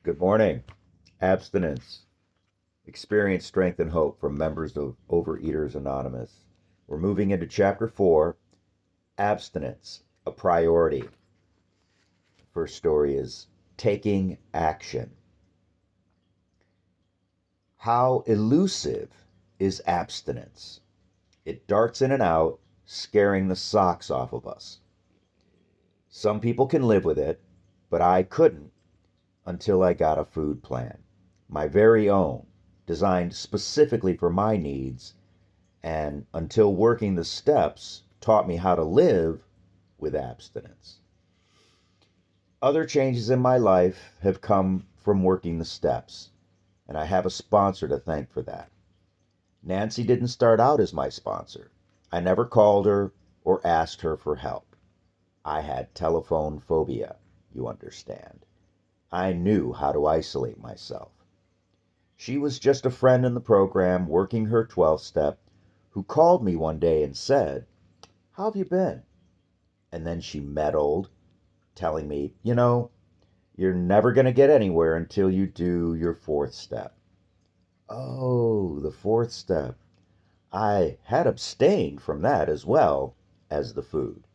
Good morning. Abstinence. Experience strength and hope from members of Overeaters Anonymous. We're moving into chapter 4, Abstinence, a priority. The first story is taking action. How elusive is abstinence? It darts in and out, scaring the socks off of us. Some people can live with it, but I couldn't until I got a food plan, my very own, designed specifically for my needs, and until working the steps taught me how to live with abstinence. Other changes in my life have come from working the steps, and I have a sponsor to thank for that. Nancy didn't start out as my sponsor. I never called her or asked her for help. I had telephone phobia, you understand. I knew how to isolate myself. She was just a friend in the program working her 12th step who called me one day and said, "How have you been?" And then she meddled, telling me, "You're never going to get anywhere until you do your 4th step." Oh, the 4th step. I had abstained from that as well as the food.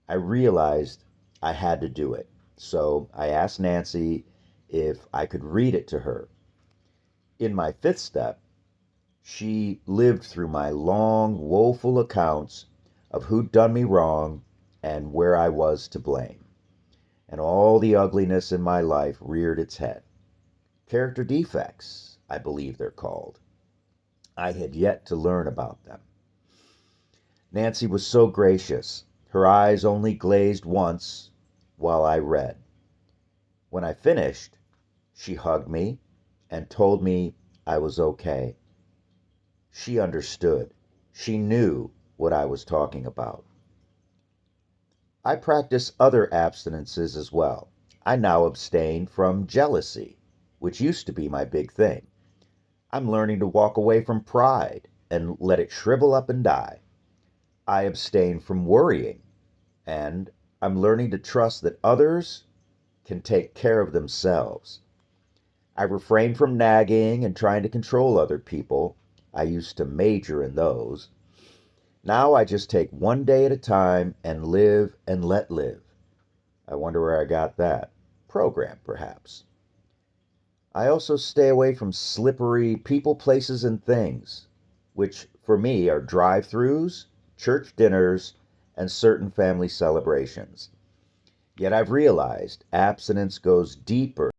I realized I had to do it. So I asked Nancy if I could read it to her. In my 5th step, she lived through my long, woeful accounts of who'd done me wrong and where I was to blame. And all the ugliness in my life reared its head. Character defects, I believe they're called. I had yet to learn about them. Nancy was so gracious. Her eyes only glazed once while I read. When I finished, she hugged me and told me I was okay. She understood. She knew what I was talking about. I practice other abstinences as well. I now abstain from jealousy, which used to be my big thing. I'm learning to walk away from pride and let it shrivel up and die. I abstain from worrying, and I'm learning to trust that others can take care of themselves. I refrain from nagging and trying to control other people. I used to major in those. Now I just take one day at a time and live and let live. I wonder where I got that. Program, perhaps. I also stay away from slippery people, places, and things, which for me are drive-thrus, church dinners, and certain family celebrations. Yet I've realized abstinence goes deeper